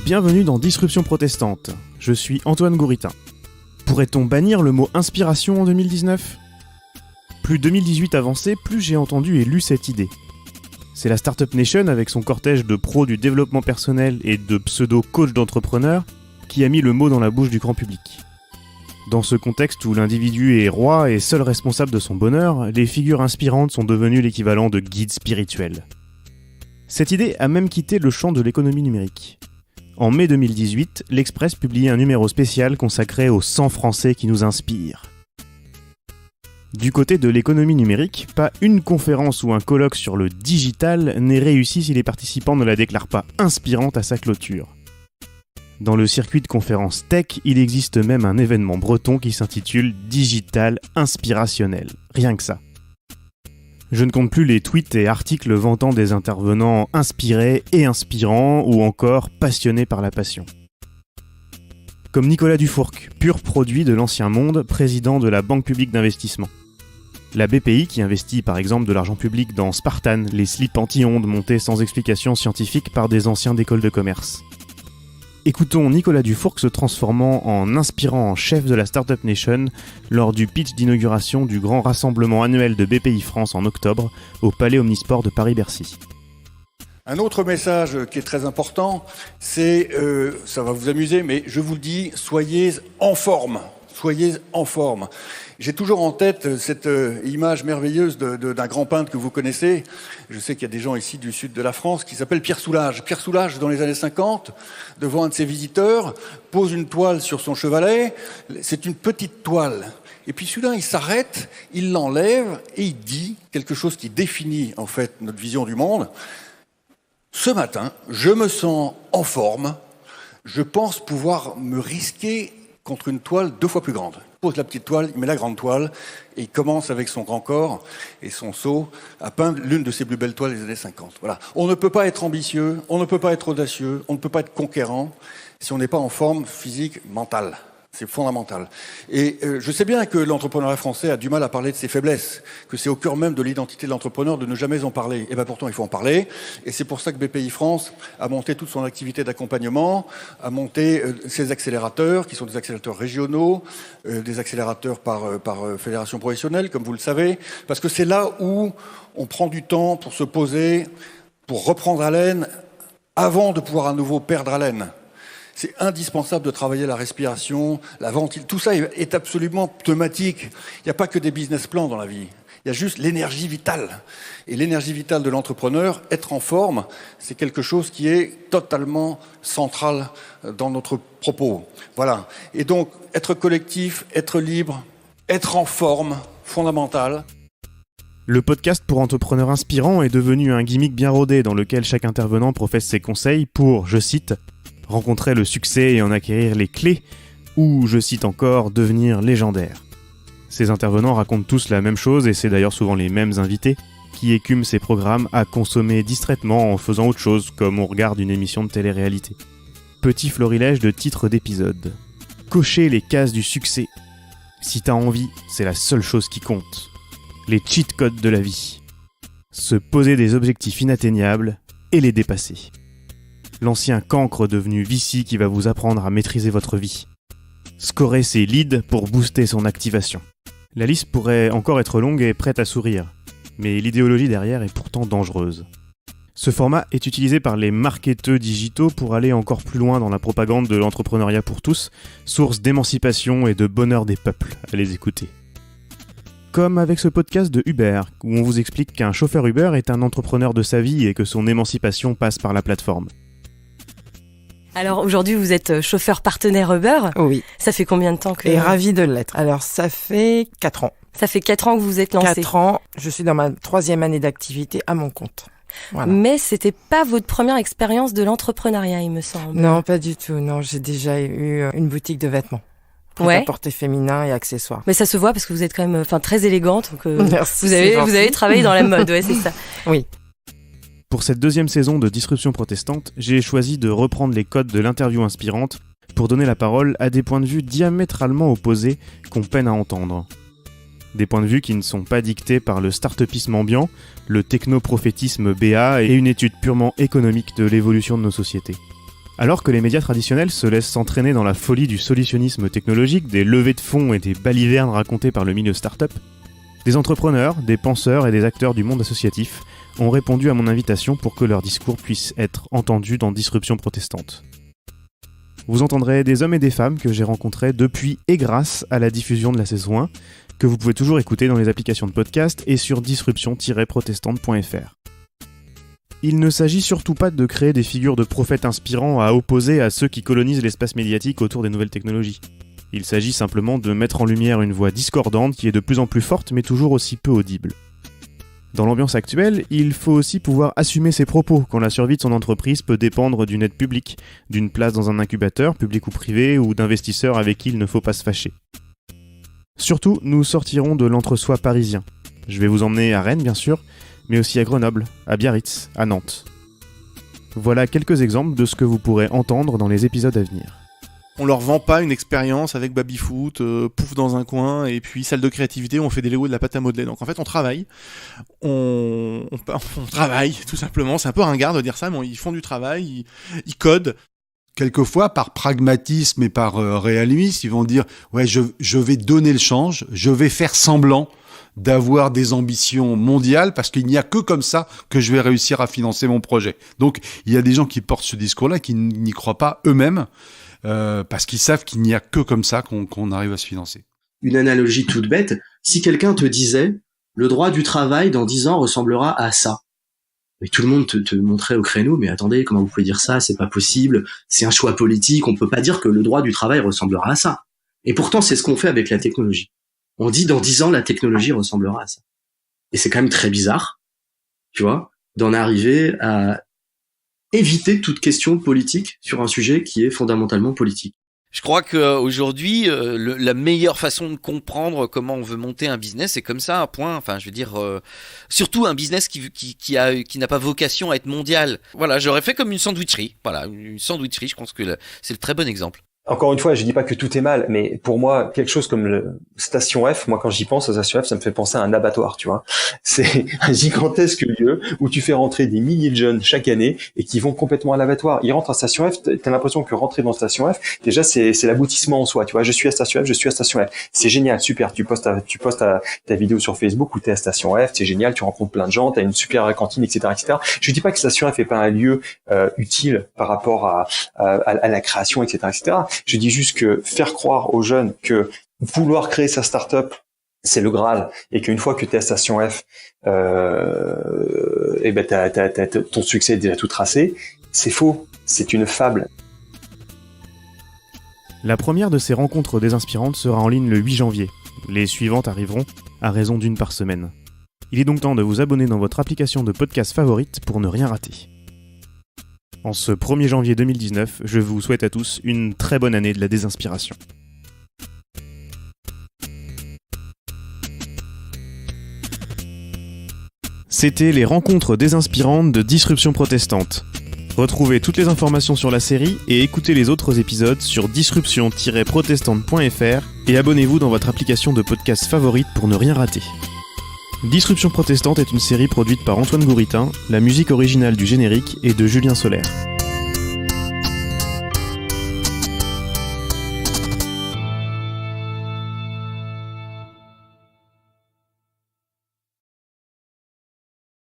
Bienvenue dans Disruption protestante. Je suis Antoine Gouritin. Pourrait-on bannir le mot inspiration en 2019 ? Plus 2018 avancé, plus j'ai entendu et lu cette idée. C'est la Startup Nation avec son cortège de pros du développement personnel et de pseudo-coachs d'entrepreneurs qui a mis le mot dans la bouche du grand public. Dans ce contexte où l'individu est roi et seul responsable de son bonheur, les figures inspirantes sont devenues l'équivalent de guides spirituels. Cette idée a même quitté le champ de l'économie numérique. En mai 2018, l'Express publiait un numéro spécial consacré aux 100 Français qui nous inspirent. Du côté de l'économie numérique, pas une conférence ou un colloque sur le digital n'est réussi si les participants ne la déclarent pas inspirante à sa clôture. Dans le circuit de conférences tech, il existe même un événement breton qui s'intitule Digital Inspirationnel. Rien que ça. Je ne compte plus les tweets et articles vantant des intervenants inspirés et inspirants ou encore passionnés par la passion. Comme Nicolas Dufourc, pur produit de l'ancien monde, président de la Banque publique d'investissement. La BPI qui investit par exemple de l'argent public dans Spartan, les slips anti-ondes montés sans explication scientifique par des anciens d'écoles de commerce. Écoutons Nicolas Dufourc se transformant en inspirant chef de la Startup Nation lors du pitch d'inauguration du grand rassemblement annuel de BPI France en octobre au Palais Omnisport de Paris-Bercy. Un autre message qui est très important, c'est, ça va vous amuser, mais je vous le dis, soyez en forme. Soyez en forme. J'ai toujours en tête cette image merveilleuse d'un grand peintre que vous connaissez. Je sais qu'il y a des gens ici du sud de la France qui s'appellent Pierre Soulages. Pierre Soulages, dans les années 50, devant un de ses visiteurs, pose une toile sur son chevalet. C'est une petite toile. Et puis soudain, il s'arrête, il l'enlève et il dit quelque chose qui définit en fait notre vision du monde. Ce matin, je me sens en forme. Je pense pouvoir me risquer contre une toile 2 fois plus grande. Il pose la petite toile, il met la grande toile, et il commence avec son grand corps et son seau à peindre l'une de ses plus belles toiles des années 50. Voilà. On ne peut pas être ambitieux, on ne peut pas être audacieux, on ne peut pas être conquérant si on n'est pas en forme physique, mentale. C'est fondamental. Et je sais bien que l'entrepreneuriat français a du mal à parler de ses faiblesses, que c'est au cœur même de l'identité de l'entrepreneur de ne jamais en parler. Et bien pourtant, il faut en parler. Et c'est pour ça que BPI France a monté toute son activité d'accompagnement, a monté ses accélérateurs, qui sont des accélérateurs régionaux, des accélérateurs par fédération professionnelle, comme vous le savez, parce que c'est là où on prend du temps pour se poser, pour reprendre haleine, avant de pouvoir à nouveau perdre haleine. C'est indispensable de travailler la respiration, la ventilation. Tout ça est absolument pneumatique. Il n'y a pas que des business plans dans la vie. Il y a juste l'énergie vitale. Et l'énergie vitale de l'entrepreneur, être en forme, c'est quelque chose qui est totalement central dans notre propos. Voilà. Et donc, être collectif, être libre, être en forme, fondamental. Le podcast pour entrepreneurs inspirants est devenu un gimmick bien rodé dans lequel chaque intervenant professe ses conseils pour, je cite, rencontrer le succès et en acquérir les clés, ou, je cite encore, devenir légendaire. Ces intervenants racontent tous la même chose et c'est d'ailleurs souvent les mêmes invités qui écument ces programmes à consommer distraitement en faisant autre chose, comme on regarde une émission de télé-réalité. Petit florilège de titres d'épisodes. Cocher les cases du succès. Si t'as envie, c'est la seule chose qui compte. Les cheat codes de la vie. Se poser des objectifs inatteignables et les dépasser. L'ancien cancre devenu Vici qui va vous apprendre à maîtriser votre vie. Scorer ses leads pour booster son activation. La liste pourrait encore être longue et prête à sourire, mais l'idéologie derrière est pourtant dangereuse. Ce format est utilisé par les marketeurs digitaux pour aller encore plus loin dans la propagande de l'entrepreneuriat pour tous, source d'émancipation et de bonheur des peuples, à les écouter. Comme avec ce podcast de Uber, où on vous explique qu'un chauffeur Uber est un entrepreneur de sa vie et que son émancipation passe par la plateforme. Alors aujourd'hui, vous êtes chauffeur partenaire Uber. Oui. Ça fait combien de temps que... Et ravi de l'être. Alors ça fait 4 ans. Ça fait 4 ans que vous vous êtes lancé. 4 ans, je suis dans ma 3e année d'activité à mon compte. Voilà. Mais c'était pas votre première expérience de l'entrepreneuriat, il me semble. Non, pas du tout. Non, j'ai déjà eu une boutique de vêtements. Prêt-à-porter féminin et accessoires. Mais ça se voit parce que vous êtes quand même très élégante. Donc, merci, vous avez travaillé dans la mode, ouais, c'est ça. Oui. Pour cette 2e saison de Disruption protestante, j'ai choisi de reprendre les codes de l'interview inspirante pour donner la parole à des points de vue diamétralement opposés qu'on peine à entendre. Des points de vue qui ne sont pas dictés par le start-upisme ambiant, le techno-prophétisme BA et une étude purement économique de l'évolution de nos sociétés. Alors que les médias traditionnels se laissent entraîner dans la folie du solutionnisme technologique, des levées de fonds et des balivernes racontées par le milieu start-up, des entrepreneurs, des penseurs et des acteurs du monde associatif ont répondu à mon invitation pour que leur discours puisse être entendu dans Disruption protestante. Vous entendrez des hommes et des femmes que j'ai rencontrés depuis et grâce à la diffusion de la saison 1, que vous pouvez toujours écouter dans les applications de podcast et sur disruption-protestante.fr. Il ne s'agit surtout pas de créer des figures de prophètes inspirants à opposer à ceux qui colonisent l'espace médiatique autour des nouvelles technologies. Il s'agit simplement de mettre en lumière une voix discordante qui est de plus en plus forte mais toujours aussi peu audible. Dans l'ambiance actuelle, il faut aussi pouvoir assumer ses propos quand la survie de son entreprise peut dépendre d'une aide publique, d'une place dans un incubateur, public ou privé, ou d'investisseurs avec qui il ne faut pas se fâcher. Surtout, nous sortirons de l'entre-soi parisien. Je vais vous emmener à Rennes bien sûr, mais aussi à Grenoble, à Biarritz, à Nantes. Voilà quelques exemples de ce que vous pourrez entendre dans les épisodes à venir. On leur vend pas une expérience avec baby-foot, pouf dans un coin, et puis salle de créativité où on fait des Lego et de la pâte à modeler. Donc en fait, on travaille, on travaille, tout simplement. C'est un peu ringard de dire ça, mais ils font du travail, ils codent. Quelquefois, par pragmatisme et par réalisme, ils vont dire « Ouais, je vais donner le change, je vais faire semblant d'avoir des ambitions mondiales parce qu'il n'y a que comme ça que je vais réussir à financer mon projet. » Donc, il y a des gens qui portent ce discours-là, qui n'y croient pas eux-mêmes, parce qu'ils savent qu'il n'y a que comme ça qu'on arrive à se financer. Une analogie toute bête, si quelqu'un te disait « Le droit du travail dans 10 ans ressemblera à ça », mais tout le monde te montrait au créneau, mais attendez, comment vous pouvez dire ça, c'est pas possible, c'est un choix politique, on peut pas dire que le droit du travail ressemblera à ça. Et pourtant, c'est ce qu'on fait avec la technologie. On dit dans 10 ans, la technologie ressemblera à ça. Et c'est quand même très bizarre, tu vois, d'en arriver à éviter toute question politique sur un sujet qui est fondamentalement politique. Je crois qu'aujourd'hui, la meilleure façon de comprendre comment on veut monter un business, c'est comme ça, point. Enfin, je veux dire, surtout un business qui n'a pas vocation à être mondial. Voilà, j'aurais fait comme une sandwicherie. Voilà, une sandwicherie, je pense que c'est le très bon exemple. Encore une fois, je dis pas que tout est mal, mais pour moi, quelque chose comme le Station F, moi quand j'y pense à Station F, ça me fait penser à un abattoir, tu vois. C'est un gigantesque lieu où tu fais rentrer des milliers de jeunes chaque année et qui vont complètement à l'abattoir. Ils rentrent à Station F, t'as l'impression que rentrer dans Station F, déjà c'est l'aboutissement en soi, tu vois. Je suis à Station F, je suis à Station F. C'est génial, super. Tu postes ta vidéo sur Facebook où t'es à Station F, c'est génial, tu rencontres plein de gens, t'as une super cantine, etc., etc. Je dis pas que Station F est pas un lieu utile par rapport à la création, etc., etc. Je dis juste que faire croire aux jeunes que vouloir créer sa start-up, c'est le Graal, et qu'une fois que tu es à Station F, ton succès est déjà tout tracé, c'est faux, c'est une fable. La première de ces rencontres désinspirantes sera en ligne le 8 janvier. Les suivantes arriveront à raison d'une par semaine. Il est donc temps de vous abonner dans votre application de podcast favorite pour ne rien rater. En ce 1er janvier 2019, je vous souhaite à tous une très bonne année de la désinspiration. C'était les rencontres désinspirantes de Disruption protestante. Retrouvez toutes les informations sur la série et écoutez les autres épisodes sur disruption-protestante.fr et abonnez-vous dans votre application de podcast favorite pour ne rien rater. Disruption protestante est une série produite par Antoine Gouritin, la musique originale du générique est de Julien Solaire.